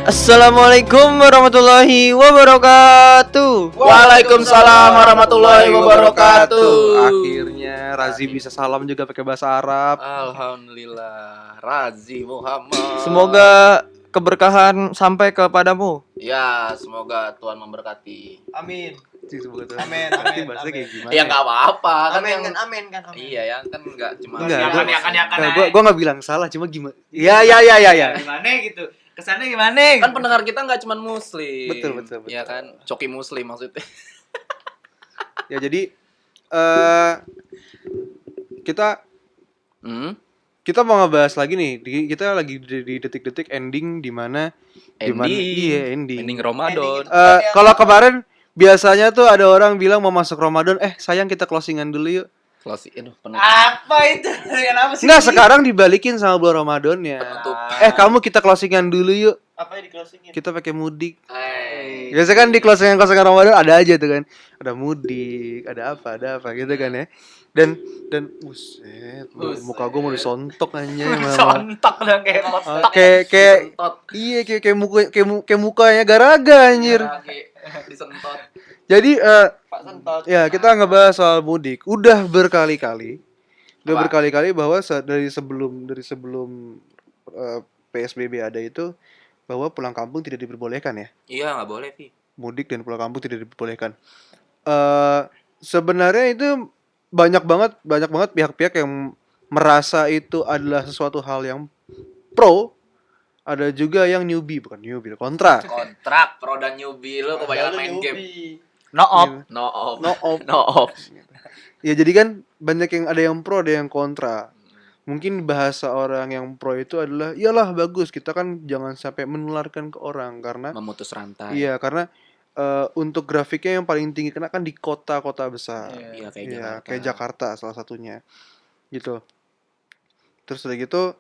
Assalamualaikum warahmatullahi wabarakatuh. Waalaikumsalam warahmatullahi wabarakatuh. Akhirnya Razi bisa salam juga pakai bahasa Arab. Alhamdulillah, Razi Muhammad. Semoga keberkahan sampai kepadamu. Ya, semoga Tuhan memberkati. Amin. Amin. Amin. Bahasa kayak gimana? Ya nggak apa-apa. Amin kan amin. Iya ya, kan nggak cuma. Enggak, Yakan. Gua nggak bilang salah, cuma gimana? Ya. Gimana gitu? Kesannya gimana? Kan pendengar kita nggak cuma muslim. Betul. Ya kan, coki muslim maksudnya. Ya jadi kita kita mau ngebahas lagi nih. Kita lagi di detik-detik ending di mana ending. Ending Ramadan. Kalau kemarin biasanya tuh ada orang bilang mau masuk Ramadan, sayang kita closingan dulu yuk. Close, aduh, penutup. Apa itu? Kenapa sih? Nggak, sekarang dibalikin sama bulan Ramadannya. Penutup. Kamu kita closingan dulu yuk. Apa yang di closingin? Kita pakai mudik. Hey. Biasa kan di closingan Ramadan ada aja tuh kan. Ada mudik, ada apa gitu kan ya. Dan buset, muka gue mau disontok aja. Sontok dong kayak kotak. Kayak mukanya Garaga anjir. Disentot. Jadi Pak Sentot. ya kita ngebahas soal mudik. Udah berkali-kali bahwa dari sebelum PSBB ada itu bahwa pulang kampung tidak diperbolehkan ya. Iya, nggak boleh, Vi. Mudik dan pulang kampung tidak diperbolehkan. Sebenarnya itu banyak banget pihak-pihak yang merasa itu adalah sesuatu hal yang pro. Ada juga yang kontra. Kontrak pro dan newbie lu kebanyakan main game. No op. No off. Ya jadi kan banyak yang ada yang pro, ada yang kontra. Mungkin bahasa orang yang pro itu adalah iyalah bagus, kita kan jangan sampai menularkan ke orang karena Memutus rantai. iya, karena untuk grafiknya yang paling tinggi kena kan di kota-kota besar. Iya, Kayak Jakarta salah satunya. Gitu. Terus udah gitu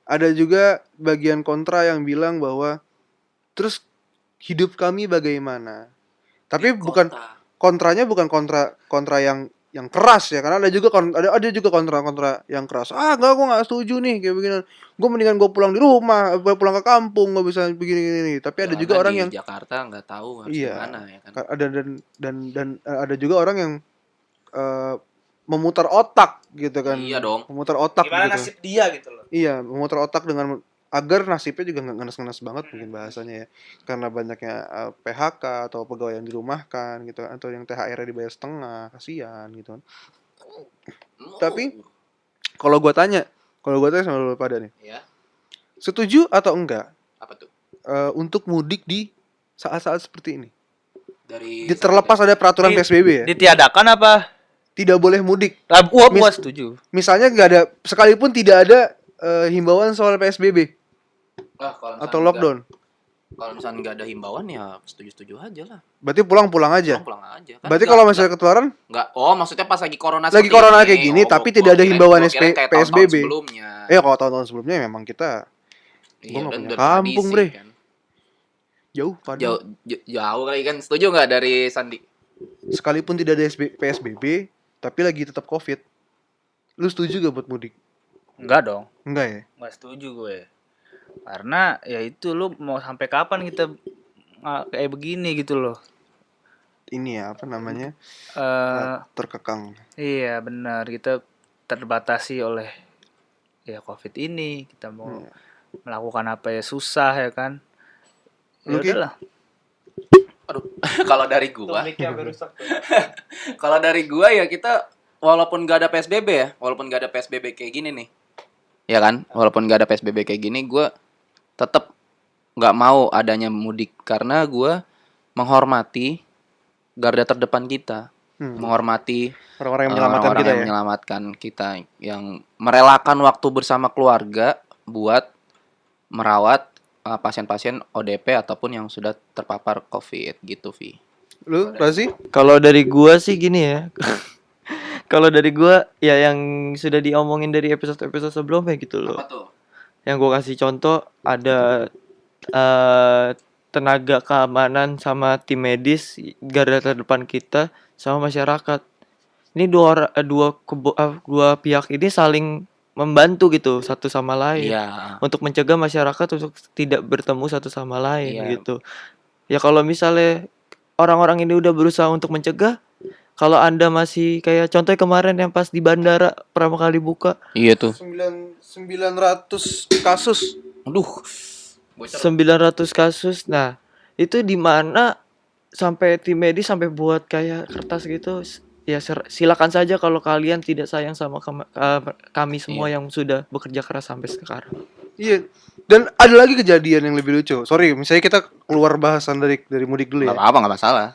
ada juga bagian kontra yang bilang bahwa terus hidup kami bagaimana? Tapi kontranya bukan kontra yang keras ya, karena ada juga kontra yang keras. Enggak, gue nggak setuju nih kayak begini. Gue mendingan gue pulang di rumah, pulang ke kampung, nggak bisa begini. Tapi ada juga orang yang Jakarta nggak tahu harus gimana ya kan. Ada dan ada juga orang yang memutar otak gitu kan. Iya dong. Memutar otak Gimana gitu. nasib dia gitu loh. Iya, memutar otak dengan agar nasibnya juga nggak ngenes-ngenes banget mungkin bahasanya ya, karena banyaknya PHK atau pegawai yang dirumahkan gitu, atau yang THR-nya dibayar setengah, kasihan gitu kan. Tapi kalau gue tanya sama lu pada nih, ya. Setuju atau enggak Apa tuh? untuk mudik di saat-saat seperti ini? Terlepas Terlepas ada peraturan PSBB ya, Ditiadakan apa? tidak boleh mudik. Gua setuju. Misalnya nggak ada, sekalipun tidak ada himbauan soal PSBB atau lockdown. Kalau misalnya nggak ada himbauan ya setuju aja lah. Berarti pulang aja. Pulang aja. Kan Berarti kalau misalnya ketularan nggak. Oh, maksudnya pas lagi corona. Lagi corona kayak gini, tapi tidak ada himbauan PSBB. Tahun sebelumnya. Kalau tahun-tahun sebelumnya memang kita Iya, nggak dan punya kampung, bre. kan. Jauh padahal. Jauh kali kan. Setuju nggak dari Sandi? Sekalipun tidak ada PSBB, tapi lagi tetap COVID. Lu setuju gak buat mudik? Enggak dong. Enggak ya? Enggak setuju gue. Karena ya itu lu mau sampai kapan kita kayak begini gitu loh. Ini ya apa namanya? Terkekang. Iya benar, kita terbatasi oleh ya COVID ini. Kita mau melakukan apa ya susah ya kan. Ya udahlah. Aduh, kalau dari gua. Kalau dari gua ya kita walaupun gak ada PSBB kayak gini nih. Ya kan? Walaupun gak ada PSBB kayak gini, gua tetap nggak mau adanya mudik karena gue menghormati garda terdepan kita, menghormati orang-orang yang menyelamatkan kita, yang merelakan waktu bersama keluarga buat merawat pasien-pasien ODP ataupun yang sudah terpapar COVID gitu, Vi. Lu, Razi? Kalau dari gua sih gini ya. Kalau dari gua ya yang sudah diomongin dari episode-episode sebelumnya gitu loh. Apa tuh? Yang gue kasih contoh ada tenaga keamanan sama tim medis garda terdepan kita sama masyarakat. Ini dua pihak ini saling membantu gitu satu sama lain. Iya. Untuk mencegah masyarakat untuk tidak bertemu satu sama lain Iya. gitu. Ya kalau misalnya orang-orang ini udah berusaha untuk mencegah, kalau Anda masih kayak contohnya kemarin yang pas di bandara pertama kali buka Iya tuh. 900 kasus. Aduh. 900 kasus. Nah, itu di mana sampai tim medis sampai buat kayak kertas gitu. Ya silakan saja kalau kalian tidak sayang sama kami semua yang sudah bekerja keras sampai sekarang. Iya. Dan ada lagi kejadian yang lebih lucu. Sorry, misalnya kita keluar bahasan dari mudik dulu ya. Gak apa-apa, gak masalah.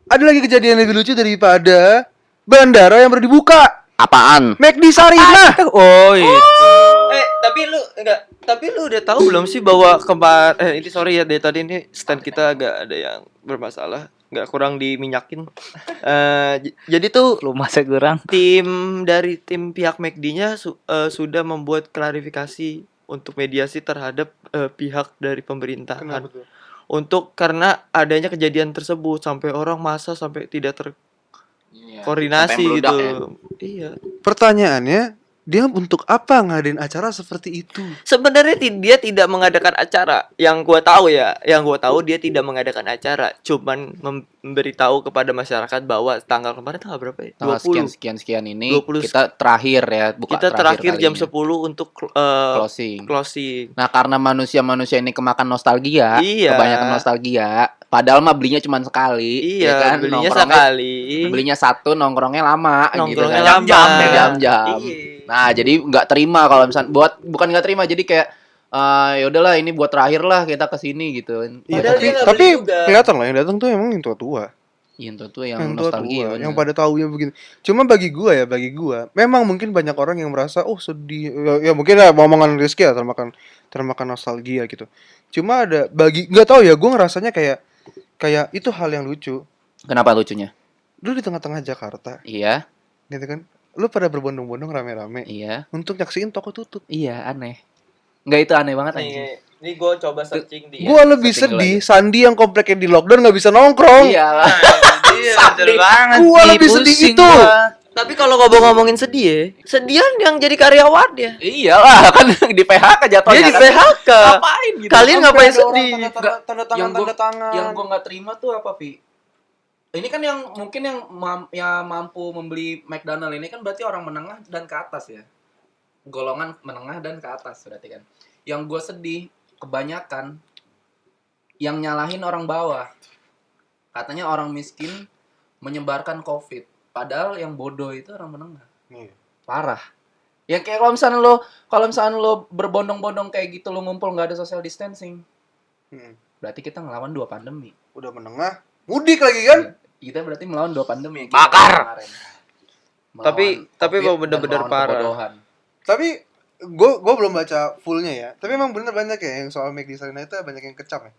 Ada lagi kejadian yang lebih lucu daripada bandara yang baru dibuka. Apaan? McD Sarinah. Oh itu. Tapi lu udah tahu belum sih bahwa ini sorry ya dari tadi ini stand kita agak ada yang bermasalah, nggak kurang diminyakin. Jadi tuh Lu masa kurang. dari tim pihak McD-nya sudah membuat klarifikasi untuk mediasi terhadap pihak dari pemerintahan. Kenapa tuh? Untuk karena adanya kejadian tersebut sampai orang masa sampai tidak terkoordinasi Sampai gitu. meledak ya. Iya. Pertanyaannya, dia untuk apa ngadain acara seperti itu? Sebenarnya dia tidak mengadakan acara. Yang gua tahu dia tidak mengadakan acara, cuman memberitahu kepada masyarakat bahwa tanggal kemarin tanggal berapa ya? Tanggal 20. sekian ini 20. kita terakhir ya, buka Kita terakhir jam kalinya. 10 untuk Closing. closing. Nah, karena manusia-manusia ini kemakan nostalgia, Iya. kebanyakan nostalgia, padahal mah belinya cuma sekali, Iya, ya kan? belinya Nongkrongnya- sekali. Belinya satu, nongkrongnya lama gitu Nongkrongnya kan. lama. Jam-jam. Iya. Nah, jadi nggak terima kalau misalnya bukan nggak terima, jadi kayak ya udahlah ini buat terakhir lah kita kesini gitu. Iya, Padahal dia nggak tapi beli juga. kelihatan lah yang datang tuh emang yang tua-tua. Iya, itu tuh yang Yang nostalgia. tua-tua, bener. yang pada taunya begini. Cuma bagi gua, memang mungkin banyak orang yang merasa sedih. Ya mungkin ya omongan Rizky ya termakan nostalgia gitu. Cuma nggak tahu ya, gua ngerasanya kayak itu hal yang lucu. Kenapa lucunya? Lu di tengah-tengah Jakarta, Iya, gitu kan? Lu pada berbondong-bondong rame-rame iya, untuk nyaksiin toko tutup. iya, aneh. Nggak, itu aneh banget anjing. Ini gue coba searching di. Gua lebih setting sedih dulu Sandi yang kompleknya di lockdown nggak bisa nongkrong. Iya lah. Iya, betul banget. Gua nih, lebih sedih pusing itu. gua. Tapi kalau ngomongin sedih ya, sedian yang jadi karyawan ya. Iyalah, kan di PHK jatuhnya. Dia di kan. PHK. Ngapain gitu? Kalian Sampai ngapain ada orang sedih? tanda tangan, yang tanda tangan. Yang gue nggak terima tuh apa, Pi? Ini kan yang mungkin yang mampu membeli McDonald ini kan berarti orang menengah dan ke atas ya. Golongan menengah dan ke atas berarti kan. Yang gue sedih kebanyakan yang nyalahin orang bawah. Katanya orang miskin menyebarkan COVID. Padahal yang bodoh itu orang menengah. Iya. Parah. Ya kayak kalau misalnya lo berbondong-bondong kayak gitu, lo ngumpul nggak ada social distancing. Berarti kita ngelawan 2 pandemi. Udah menengah, mudik lagi kan? Kita berarti melawan 2 pandemi. Kita Bakar. kemarin. Tapi Covid mau dan bener-bener melawan parah. kebodohan. Tapi gue belum baca fullnya ya. Tapi emang bener banyak ya yang soal McD Sarina itu banyak yang kecam ya.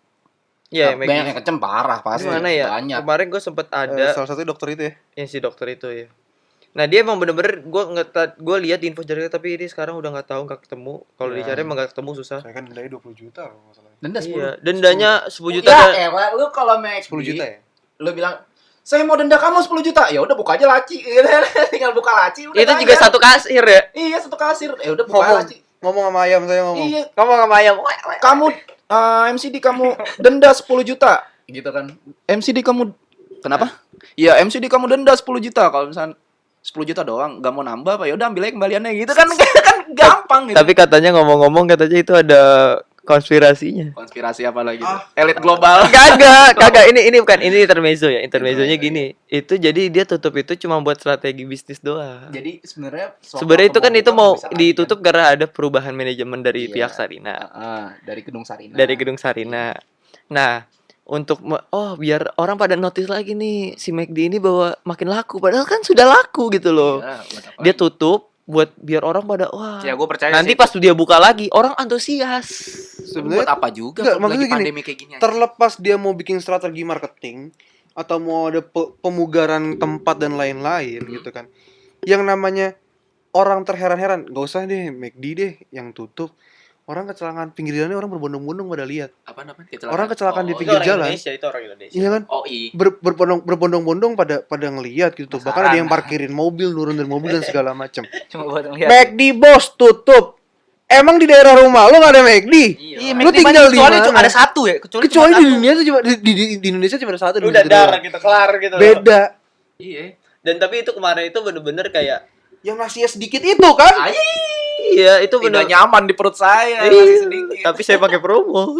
Iya, Banyak yang kecem parah Di pasti. mana ya? Banyak. Kemarin gue sempet ada Salah satu dokter itu ya. yang si dokter itu ya. Nah dia emang bener-bener gue lihat di info jaringan tapi ini sekarang udah nggak ketemu. Kalau Ya. dicari emang nggak ketemu susah. Saya kan dendanya 20 juta kalau nggak salah. Denda 10. Iya, dendanya 10 juta. Ya elah, lu kalau McD 10 juta ya? lu bilang saya mau denda kamu 10 juta. Ya udah buka aja laci. Tinggal buka laci udah. Itu bayar. juga satu kasir ya. Iya, satu kasir. Ya udah buka laci. Ngomong sama ayam saya ngomong. Iya, Kamu sama ayam. kamu MCD kamu denda 10 juta gitu kan. MCD kamu kenapa? Iya, MCD kamu denda 10 juta kalau misalnya 10 juta doang, nggak mau nambah apa ya udah ambil aja kembaliannya gitu kan. Kan gampang gitu. Tapi katanya ngomong-ngomong katanya itu ada konspirasinya. Konspirasi apa lagi tuh? Elit global. Kagak. Ini bukan, ini intermezzo ya. Intermezzonya gini. Itu jadi dia tutup itu cuma buat strategi bisnis doang. Jadi sebenarnya Sebenarnya itu kan itu mau bisa lagi ditutup karena ada perubahan manajemen dari Iya. pihak Sarina. dari Gedung Sarina. Dari Gedung Sarina. Nah, untuk biar orang pada notice lagi nih si McD ini bahwa makin laku padahal kan sudah laku gitu loh. Iya, buat apa Dia lagi? tutup buat biar orang pada wah. Ya gue percaya Nanti sih. pas dia buka lagi orang antusias. Sebenarnya buat apa juga Nggak, kalau maksudnya lagi gini, pandemi kayak gini aja. terlepas dia mau bikin strategi marketing atau mau ada pemugaran tempat dan lain-lain gitu kan. Yang namanya orang terheran-heran, nggak usah deh McD deh yang tutup. Orang kecelakaan pinggir jalan orang berbondong-bondong pada lihat. Apa namanya? Orang kecelakaan di Itu pinggir orang jalan. Indonesia, itu orang Indonesia. Iya kan? Oh iya. Berbondong-bondong pada ngelihat gitu. Bahkan ada yang parkirin mobil, turun dari mobil dan segala macam. Cuma buat ngeliat. McD bos tutup. Emang di daerah rumah lo gak ada McD? Iya, Lu tinggal di kecuali mana? ada satu ya, Kecuali cuma di satu. dunia tuh cuma di Indonesia cuma ada satu. di Udah Indonesia darah doang. gitu, kelar gitu. loh. Beda. Iya. Dan tapi itu kemarin itu bener-bener kayak Yang nasinya sedikit itu kan? iya, itu Tidak bener nyaman di perut saya. Iya, Masih sedikit. tapi saya pakai promo.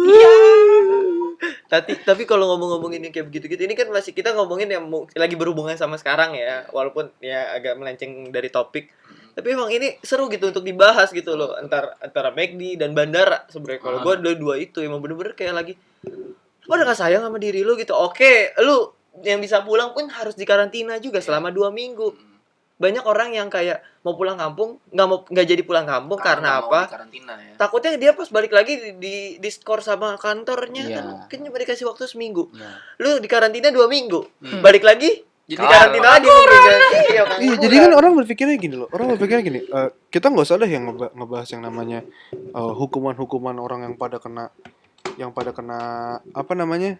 Tapi kalau ngomong-ngomongin yang kayak begitu-gitu ini kan masih kita ngomongin yang lagi berhubungan sama sekarang ya, walaupun ya agak melenceng dari topik. Tapi emang ini seru gitu untuk dibahas gitu loh antara McD dan bandara sebenarnya. Kalau gua dua itu emang bener-bener kayak lagi lu pada nggak sayang sama diri lu gitu. Oke, lu yang bisa pulang pun harus dikarantina juga selama 2 minggu. Banyak orang yang kayak mau pulang kampung nggak jadi pulang kampung karena nggak mau apa? di karantina ya. Takutnya dia pas balik lagi di skor sama kantornya Iya. kan cuma dikasih waktu seminggu. Iya. Lu di karantina 2 minggu. Balik lagi Jadi di karantina lagi mungkin kan. Iya, kan. Iya, jadi kan orang berpikirnya gini loh. Orang berpikirnya gini, kita nggak usah deh yang ngebahas yang namanya hukuman-hukuman orang yang pada kena apa namanya?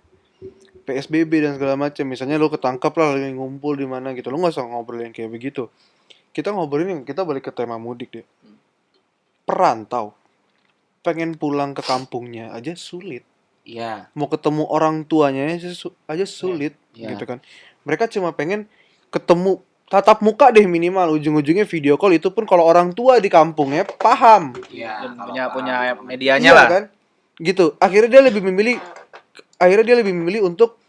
PSBB dan segala macam. Misalnya lo ketangkap lah lagi ngumpul di mana gitu. Lo nggak usah ngobrolin kayak begitu. Kita ngobrolin kita balik ke tema mudik deh. Perantau pengen pulang ke kampungnya aja sulit. Iya. Mau ketemu orang tuanya aja sulit Iya. gitu kan. Mereka cuma pengen ketemu tatap muka deh minimal, ujung-ujungnya video call, itu pun kalau orang tua di kampungnya paham. Iya. Dan kalau punya paham. medianya Iya lah. kan? Gitu. Akhirnya dia lebih memilih untuk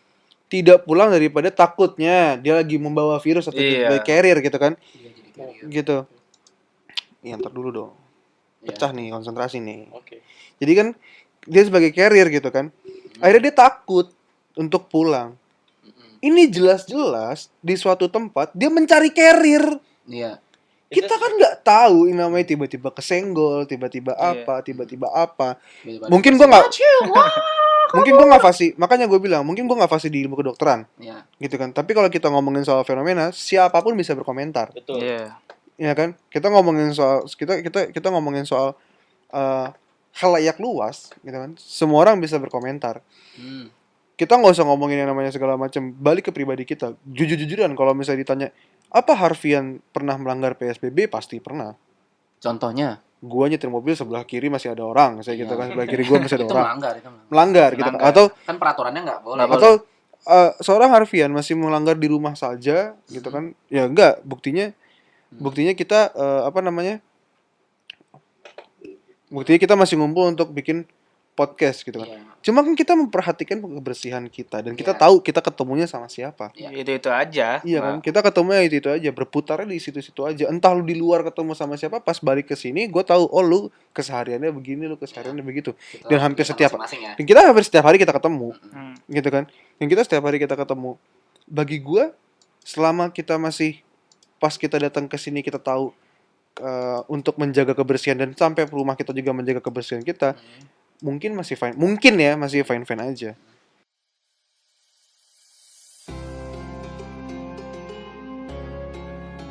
tidak pulang daripada takutnya dia lagi membawa virus atau Iya. sebagai carrier gitu kan. Iya, jadi carrier. Gitu. Ya, ntar dulu dong. Iya. Pecah nih konsentrasi nih. Oke. Jadi kan dia sebagai carrier gitu kan. Akhirnya dia takut untuk pulang. Ini jelas-jelas di suatu tempat dia mencari carrier. Iya. Kita kan nggak tahu ini namanya tiba-tiba kesenggol, tiba-tiba Iya. apa, tiba-tiba apa. Tiba-tiba Mungkin gua nggak, mungkin gua nggak fasih. Makanya gue bilang, mungkin gua nggak fasih di ilmu kedokteran, Iya. gitu kan. Tapi kalau kita ngomongin soal fenomena, siapapun bisa berkomentar, Betul. Iya. ya kan? Kita ngomongin soal kita ngomongin soal khalayak luas, gitu kan. Semua orang bisa berkomentar. Hmm. Kita nggak usah ngomongin yang namanya segala macam, balik ke pribadi kita. Jujur-jujuran kalau misalnya ditanya apa Harfian pernah melanggar PSBB, pasti pernah. Contohnya Gua nyetir mobil sebelah kiri masih ada orang, saya gitu Iya. kan, sebelah kiri gua masih ada itu orang, melanggar melanggar gitu kan. Atau kan peraturannya nggak boleh. seorang Harfian masih melanggar di rumah saja gitu kan, ya enggak, buktinya kita buktinya kita masih ngumpul untuk bikin podcast gitu kan. Iya. Cuma kan kita memperhatikan kebersihan kita dan kita Iya. tahu kita ketemunya sama siapa. Iya. Itu aja. Iya kan, kita ketemunya itu aja, berputarnya di situ-situ aja. Entah lu di luar ketemu sama siapa, pas balik ke sini gue tahu, oh lu kesehariannya begini, lu kesehariannya begitu. Kita Dan hampir kita setiap masing-masing ya. dan kita hampir setiap hari kita ketemu, Hmm. gitu kan. Yang kita setiap hari kita ketemu. Bagi gue, selama kita masih pas kita datang ke sini kita tahu untuk menjaga kebersihan dan sampai rumah kita juga menjaga kebersihan kita, mungkin masih fine. Mungkin ya masih fine-fine aja.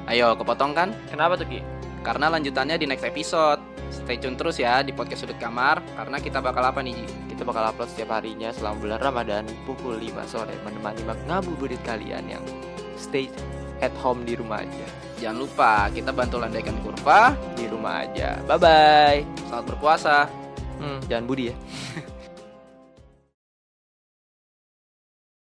Ayo, kepotong kan? Kenapa tuh Ki? Karena lanjutannya di next episode. Stay tune terus ya di podcast Sudut Kamar karena kita bakal apa nih, Ji? Kita bakal upload setiap harinya selama bulan Ramadan pukul 5 sore menemani ngabuburit kalian yang stay at home di rumah aja. Jangan lupa kita bantu landaikan kurva. Di rumah aja. Bye bye. Selamat berpuasa. Jangan budi ya.